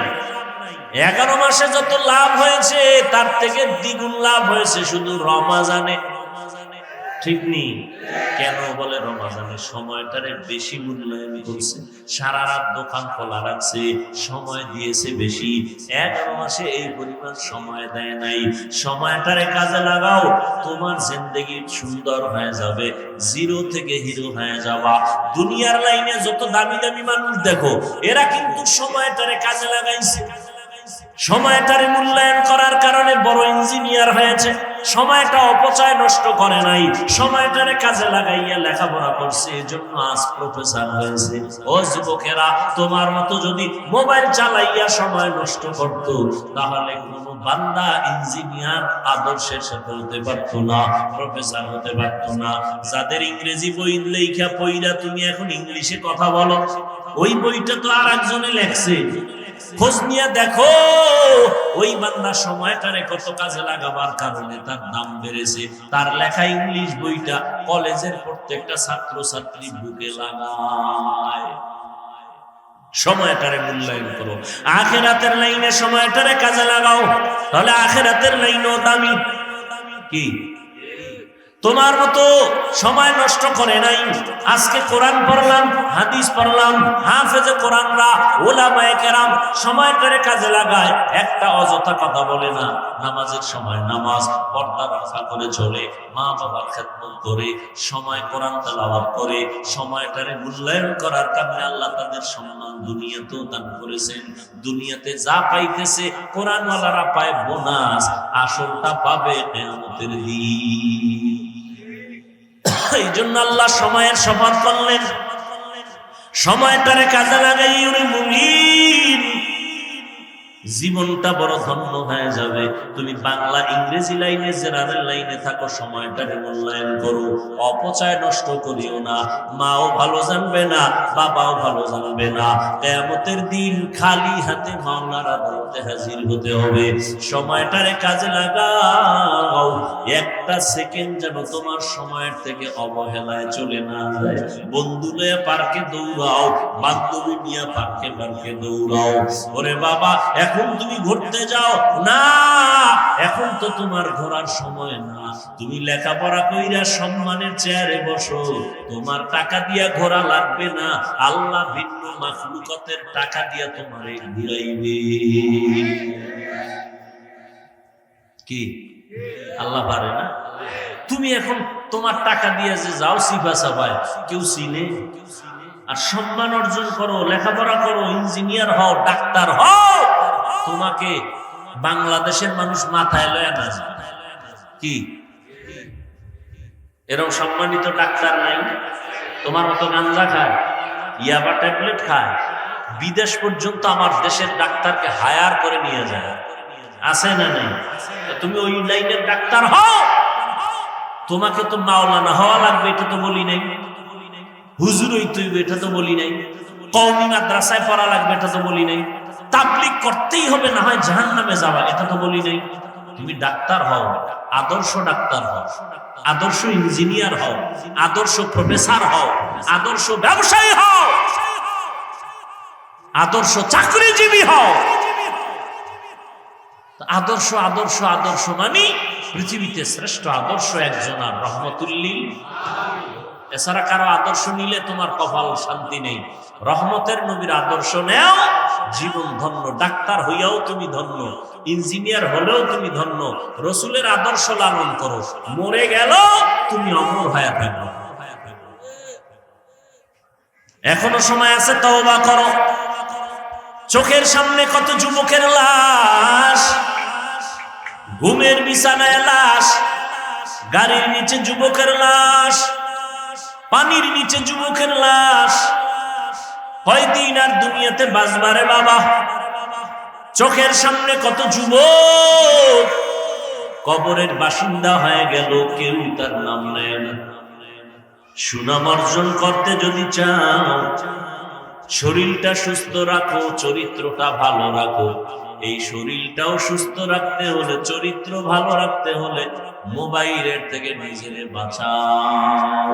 11 মাসে যত লাভ হয়েছে তার থেকে দ্বিগুণ লাভ হয়েছে শুধু রমাজানে। ঠিক নেই? কেন বলে রমাজানে সময়টারে বেশি মূল্যায়ন করছে, সারা রাত দোকান খোলা রাখছে, সময় দিয়েছে বেশি। 11 মাসে এই পরিমাণ সময় দেয় নাই। সময়টারে কাজে লাগাও, তোমার জিন্দেগি সুন্দর হয়ে যাবে, জিরো থেকে হিরো হয়ে যাবা। দুনিয়ার লাইনে যত দামি দামি মানুষ দেখো, এরা কিন্তু সময়টারে কাজে লাগাইছে। সময়টারে মূল্যায়ন করার কারণে বড় ইঞ্জিনিয়ার হয়েছে। সময়টা অপচয় নষ্ট করে নাই, সময়টারে কাজে লাগাইয়া লেখাপড়া করছে, এজন্য আজ প্রফেসর হয়েছে। ও যুবকেরা, তোমার মতো যদি মোবাইল চালাইয়া সময় নষ্ট করত তাহলে কোন বান্দা ইঞ্জিনিয়ার আদর্শের সাথে হতে পারতো না, প্রফেসর হতে পারতো না। যাদের ইংরেজি বই লেখা পইরা তুমি এখন ইংলিশে কথা বলো, ওই বইটা তো আর একজনে লেখছে। খোঁজ নিয়ে দেখো ওই বান্দা সময়টারে কত কাজে লাগাবার কারণে তার দাম বেড়েছে। তার লেখা ইংলিশ বইটা কলেজের প্রত্যেকটা ছাত্র ছাত্রী বুকে লাগায়। সময়টারে মূল্যায়ন করো, আখিরাতের লাইনে সময়টারে কাজে লাগাও, তাহলে আখিরাতের লাইনও দামি। কি তোমার মতো সময় নষ্ট করে নাই? আজকে কোরআন পড়লাম, হাদিস পড়লাম, হাফেজে কোরআনরা, ওলামায়ে কেরাম সময়টারে কাজে লাগায়, একটা অযথা কথা বলে না। নামাজের সময় নামাজ, পর্দা রক্ষা করে চলে, মা বাবার খেদমত করে, সময় কোরআন তেলাওয়াত করে, সময়টারে মূল্যায়ন করার কারণে আল্লাহ তাদের সম্মান দুনিয়াতেও দান করেছেন। দুনিয়াতে যা পাইতেছে কোরআনওয়ালারা পায় বোনাস, আসলটা পাবে কিয়ামতের দিন। এই জন্য আল্লাহ সময়ের শপথ করলেন, সময়টারে কাজে লাগাই মুমিন জীবনটা বড় ধন্য হয়ে যাবে। তুমি বাংলা ইংরেজি লাইনে জেনারেল লাইনে থাকো, সময়টারে মূল্যায়ন করো, অপচয় নষ্ট করিও না। মাও ভালো জানবে না, বাবাও ভালো জানবে না, কিয়ামতের দিন খালি হাতে মাওলার আদালতে হাজির হতে হবে। সময়টারে কাজে লাগাও, একটা সেকেন্ড যেন তোমার সময়ের থেকে অবহেলায় চলে না যায়। বন্ধু নিয়ে পার্কে দৌড়াও, বান্ধবী নিয়ে পার্কে পার্কে দৌড়াও। ওরে বাবা, এখন তুমি ঘুরতে যাও না, এখন তো তোমার ঘোরার সময় না। তুমি লেখাপড়া কইরা সম্মানের চেয়ারে বসো, তোমার টাকা দিয়া ঘোরা লাগবে না, আল্লাহ ভিন্ন মাখলুকাতের টাকা দিয়া তোমারে ঘুরাইবে। কি আল্লাহ পারে না? তুমি এখন তোমার টাকা দিয়ে যে যাও সিফা সাফায়, কেউ চিনে? আর সম্মান অর্জন করো, লেখাপড়া করো, ইঞ্জিনিয়ার হও, ডাক্তার হও, তোমাকে বাংলাদেশের মানুষ মাথায় লয় না। কি এরকম সম্মানিত ডাক্তার নাই? তোমার মতো গাঞ্জা খায়, ইয়াবা ট্যাবলেট খায়, বিদেশ পর্যন্ত আমার দেশের ডাক্তারকে হায়ার করে নিয়ে যায়, আছে না নেই? তুমি ওই লাইনের ডাক্তার হও। তোমাকে তো মাওলানা হওয়া লাগবে এটা তো বলি নাই, হুজুর হইতে হইবে এটা তো বলি নাই, কওমি মাদ্রাসায় পড়া লাগবে এটা তো বলি নাই, তাবলীগ করতেই হবে না হয় জাহান্নামে যাওয়া এটা তো বলি নাই। তুমি ডাক্তার হও, আদর্শ ডাক্তার হও, আদর্শ ইঞ্জিনিয়ার হও, আদর্শ প্রফেসর হও, আদর্শ ব্যবসায়ী হও, আদর্শ চাকরিজীবী হও। আদর্শ আদর্শ আদর্শ মানে পৃথিবীতে শ্রেষ্ঠ আদর্শ একজন আর রহমতুল্লিল। এছাড়া কারো আদর্শ নিলে তোমার কপাল শান্তি নেই। রহমতের নবীর আদর্শ নেও, জীবন ধন্য। ডাক্তার হইয়াও তুমি ধন্য, ইঞ্জিনিয়ার হলেও তুমি ধন্য। রসুলের আদর্শ লালন করো, মরে গেল তুমি অমর হয়ে থাকবে। এখনো সময় আছে, তওবা করো। চোখের সামনে কত যুবকের লাশ, ঘুমের বিছানায় লাশ, গাড়ির নিচে যুবকের লাশ, পানির নিচে যুবকের লাশ। কয়দিন আর দুনিয়াতে বাঁচবারে বাবা? চোখের সামনে কত যুবক কবরের বাসিন্দা হয়ে গেল, কেউ তার নাম নেয় না। সুনাম অর্জন করতে যদি চাও, শরীরটা সুস্থ রাখো, চরিত্রটা ভালো রাখো। এই শরীরটাও সুস্থ রাখতে হলে, চরিত্র ভালো রাখতে হলে মোবাইলের থেকে নিজেরে বাঁচাও।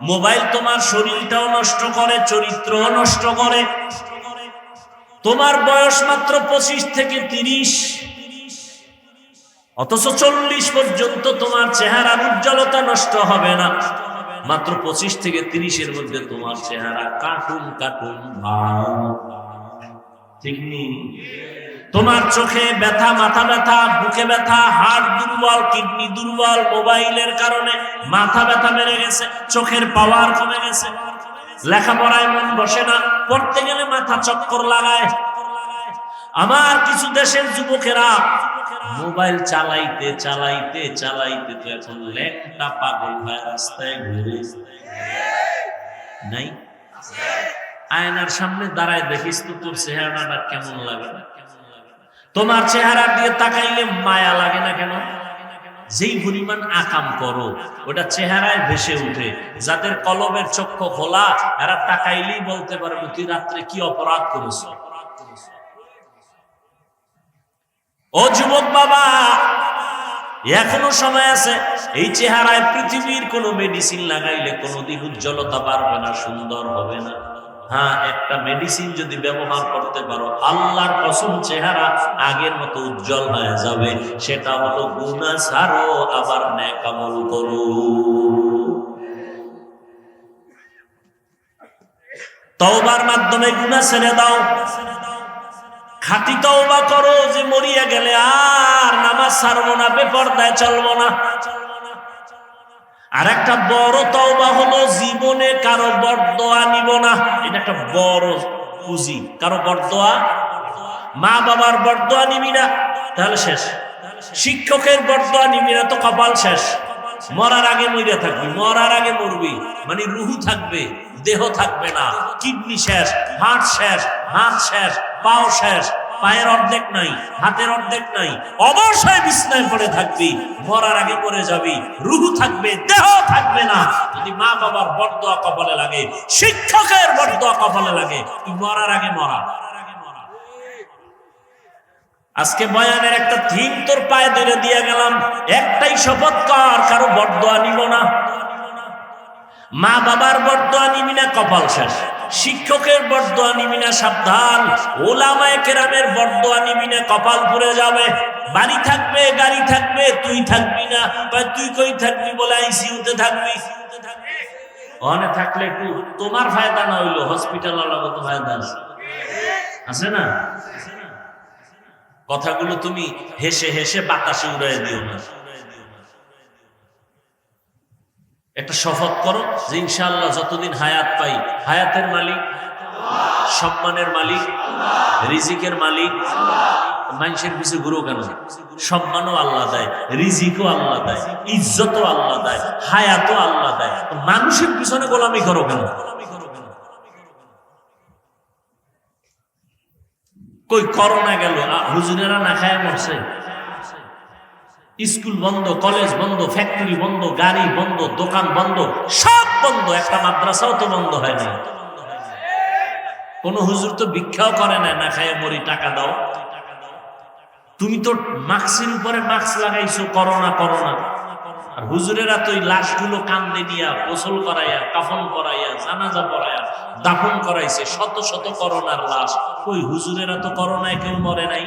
মোবাইল তোমার শরীরটাও নষ্ট করে, চরিত্রও নষ্ট করে। তোমার বয়স মাত্র 25 থেকে 30, অথচ 40 পর্যন্ত তোমার চেহারার উজ্জ্বলতা নষ্ট হবে না। মাত্র 25 থেকে 30-এর মধ্যে তোমার চেহারা কার্টুন কার্টুন ভাব, ঠিক নেই? তোমার চোখে ব্যথা, মাথা ব্যথা, বুকে ব্যথা, হার্ট দুর্বল, কিডনি দুর্বল। মোবাইলের কারণে মাথা ব্যথা বেড়ে গেছে, চোখের পাওয়ার কমে গেছে, লেখাপড়ায় মন বসে না, পড়তে গেলে মাথা চক্কর লাগায়। আমার কিছু দেশের যুবকেরা মোবাইল চালাইতে চালাইতে চালাইতে তো এখন ল্যাংটা পাগল হয়ে রাস্তায় ঘুরে। নাই? আয়নার সামনে দাঁড়ায় দেখিস তো তোর চেহারাটা কেমন লাগে না? তোমার চেহারা দিয়ে তাকাইলে মায়া লাগে না কেন? যেই পরিমাণ আকাম করো ওটা চেহারায় ভেসে উঠে। যাদের কলবের চক্ষু খোলা, এরা তাকাইলেই বলতে পারবে তুই রাত্রে কি অপরাধ করেছ। ও যুবক বাবা, এখনো সময় আছে। এই চেহারায় পৃথিবীর কোন মেডিসিন লাগাইলে কোনদিন উজ্জ্বলতা বাড়বে না, সুন্দর হবে না। হ্যাঁ, একটা মেডিসিন যদি ব্যবহার করতে পারো, আল্লাহর কসম চেহারা আগের মতো উজ্জ্বল হয়ে যাবে। সেটা হলো গুনাহ ছাড়ো, আবার নেক আমল করো। তওবার মাধ্যমে গুনাহ ছেড়ে দাও। খাঁটি তওবা করো যে মরিয়া গেলে আর নামাজ ছাড়বো না, বেপরদায় চলবো না। আর একটা বড় তওবা হলো জীবনে কারো বরদোয়া নিব না। এটা একটা বড় পুঁজি। কারো বরদোয়া, মা বাবার বরদোয়া নিবি না, তাহলে শেষ। শিক্ষকের বরদোয়া নিবি না, তো কপাল শেষ। মরার আগে মরে থাকবি, মরার আগে মরবি, মানে রুহু থাকবে, দেহ থাকবে না। কিডনি শেষ, হার্ট শেষ, হাত শেষ, পাও শেষ, পায়ের অর্ধেক নাই, হাতের অর্ধেক নাই, অবশ্যই বিছনায় পড়ে থাকবি। মরার আগে মরে যাবি, রুহু থাকবে, দেহ থাকবে না। যদি মা বাবার বরদোয়া কপালে লাগে, শিক্ষকের বরদোয়া কপালে লাগে, তুই মরার আগে মরা। আজকে বয়ানের একটা থিম তোর পায়ে ধরে দিয়ে গেলাম, একটাই শপথ কর, কারো বরদোয়া নিব না। মা বাবার বরদোয়া নিবি না, কপাল শেষ। শিক্ষকের বরদোয়া নিবি না, সাবধান। ওলামায়ে কেরামের বরদোয়া নিবি না, কপাল পুড়ে যাবে। বাড়ি থাকবে, গাড়ি থাকবে, তুই থাকবি না। তুই কই থাকবি বলে আইসিইউতে থাকবি। ওখানে থাকলে একটু তোমার ফায়দা না হইলো হসপিটাল আলাদা তো ফায়দা আছে না? কথাগুলো তুমি হেসে হেসে বাতাসে উড়াই দিও না। একটা শপথ করো যে ইনশাআল্লাহ যতদিন হায়াত পাই, হায়াতের মালিক, সম্মানের মালিক, রিজিকের মালিক। মানুষের পিছে ঘুরো কেন? সম্মানও আল্লাহ দেয়, রিজিকও আল্লাহ দেয়, ইজ্জতও আল্লাহ দেয়, হায়াতও আল্লাহ দেয়। মানুষের পিছনে গোলামি করো কেন? কই করোনা গেল, হুজুরেরা না খায় মরছে। স্কুল বন্ধ, কলেজ বন্ধ, ফ্যাক্টরি বন্ধ, গাড়ি বন্ধ, দোকান বন্ধ, সব বন্ধ। একটা মাদ্রাসাও তো বন্ধ হয় না। কোন হুজুর তো ভিক্ষাও করে না, না খায় মরি টাকা দাও। তুমি তো মাস্কের উপরে মাস্ক লাগাইছো, করোনা করোনা। আর হুজুরেরা তো ওই লাশগুলো কান্দে নিয়া, গোসল করাইয়া, কাফন করাইয়া, জানাজা পড়াইয়া দাফন করাইছে শত শত করোনার লাশ। ওই হুজুরেরা তো করোনায় কেউ মরে নাই।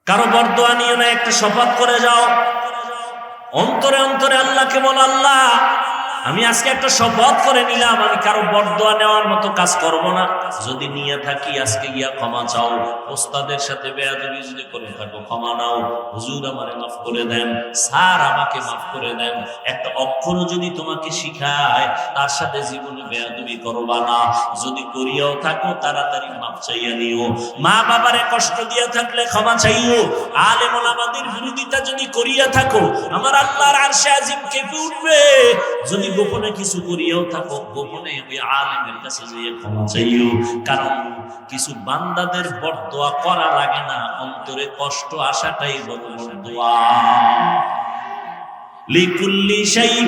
কারো বরদোয়া নিয়ে না, একটা শপথ করে যাও। অন্তরে অন্তরে আল্লাহকে বল, আল্লাহ আমি আজকে একটা শপথ করে নিলাম, আমি কারো বরদোয়া নেওয়ার মতো কাজ করব না। যদি নিয়ে থাকি আজকে গিয়া ক্ষমা চাও। ওস্তাদের সাথে বেয়াদবি যদি করে থাকো ক্ষমা নাও। হুজুর আমারে মাফ করে দেন, স্যার আমাকে মাফ করে দেন। একটা অক্ষরও যদি তোমাকে শিখায় তার সাথে জীবনে বেয়াদবি করবা না। যদি করিয়াও থাকো তাড়াতাড়ি মাফ চাইয়া নিও। মা বাবারে কষ্ট দিয়া থাকলে ক্ষমা চাইও। আলেম ওলামাদের বিরোধিতা যদি করিয়া থাকো আমার আল্লাহর আরশে আজিম কেঁপে উঠবে। যদি গোপনে কিছু করিয়াও থাকো গোপনে ওই আলেমের কাছে যেয়ে ক্ষমা চাইও। কারণ কিছু বান্দাদের বরদোয়া করা লাগে না, অন্তরে কষ্ট আসাটাই বড় বরদোয়া। লিকুল্লি শাইইন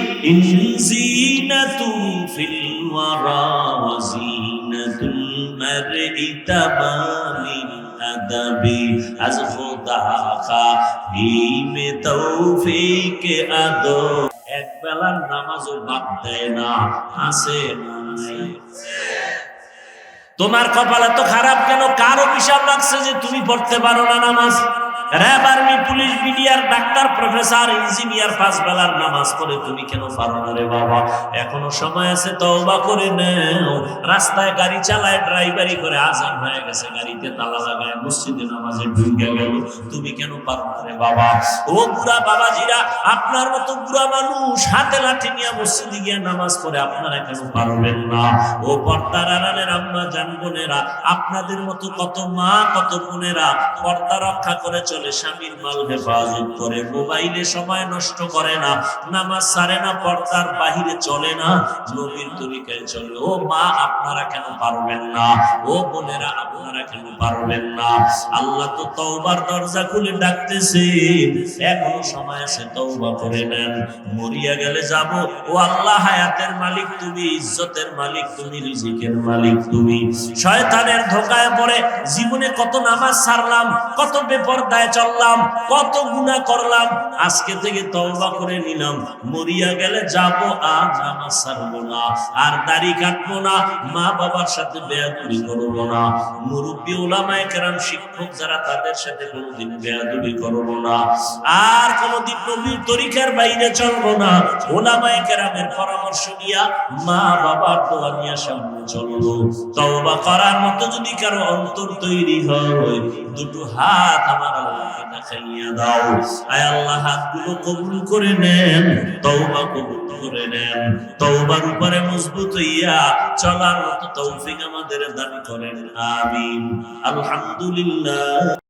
জিনাতুন ফিল ওয়ারা ওয়া জিনাতুল মারই তামামিল আদাবি আজ খোদা খাইমে তৌফিক আদো। এক বেলার নামাজও বাদ দেয় না, আছে নাই? তোমার কপাল এত খারাপ কেন? কার অভিশাপ লাগছে যে তুমি পড়তে পারো না নামাজ? RAB, army, police, BDR, doctor, professor, engineer 5 বেলার নামাজ পড়ে তুমি কেন পারো না রে বাবা? এখনো সময় আছে, তওবা করে নাও। রাস্তায় গাড়ি চালায়, ড্রাইভারি করে, আজান হয়ে গেছে, গাড়িতে তালা লাগায় মসজিদে নামাজে ঢুকে গেল, তুমি কেন পারো না রে বাবা? ও বুড়া বাবাজিরা, আপনার মতো বুড়া মানুষ হাতে লাঠি নিয়ে মসজিদে গিয়ে নামাজ পড়ে, আপনারা কেন পারবেন না? ও পর্দার আড়ালের আম্মা জান বোনেরা, আপনাদের মতো কত মা কত বোনেরা পর্দা রক্ষা করে চলে, স্বামীর মাল হেফাজত করে, মোবাইলে সময় নষ্ট করে না, নামাজ ছাড়ে না, পর্দার বাহিরে চলে না, নবীর তরিকায় চলে। ও মা, আপনারা কেন পারবেন না? ও বোনেরা, আপনারা কেন পারবেন না? আল্লাহ তো তওবার দরজা খুলে ডাকতেছেন, এখনো সময় আছে, তওবা করে নেন। মরিয়া গেলে যাব। ও আল্লাহ, হায়াতের মালিক তুমি, ইজ্জতের মালিক তুমি, রিজিকের মালিক তুমি। শয়তানের ধোঁকায় পড়ে জীবনে কত নামাজ ছাড়লাম, কত বেপরদায় চললাম, কত গুনাহ করলাম। আজকে থেকে তওবা করে নিলাম, মরিয়া গেলে যাব, আর নামাজ ছাড়বো না, আর দাড়ি কাটবো না, মা বাবার সাথে বেয়াদবি করবো না, মুরব্বী উলামায়ে কেরাম শিক্ষক যারা তাদের সাথে কোনোদিন বেয়াদবি করবো না, আর কোনোদিন নবীর তরিকার বাইরে চলবো না। উলামায়ে কেরামের পরামর্শ নিয়া মা বাবার দোয়া নিয়ে সামনে চলবো। তওবা করার মতো যদি কারো অন্তর তৈরি হয়, দুটো হাত আমার আল্লাহকে দেখাইয়া দাও। আয় আল্লাহ, হাতগুলো কবুল করে নেন, তওবা কবুল করে নেন। তওবার উপরে মজবুত হইয়া চলার মতো তৌফিক আমাদের দান করেন, আমিন। আলহামদুলিল্লাহ।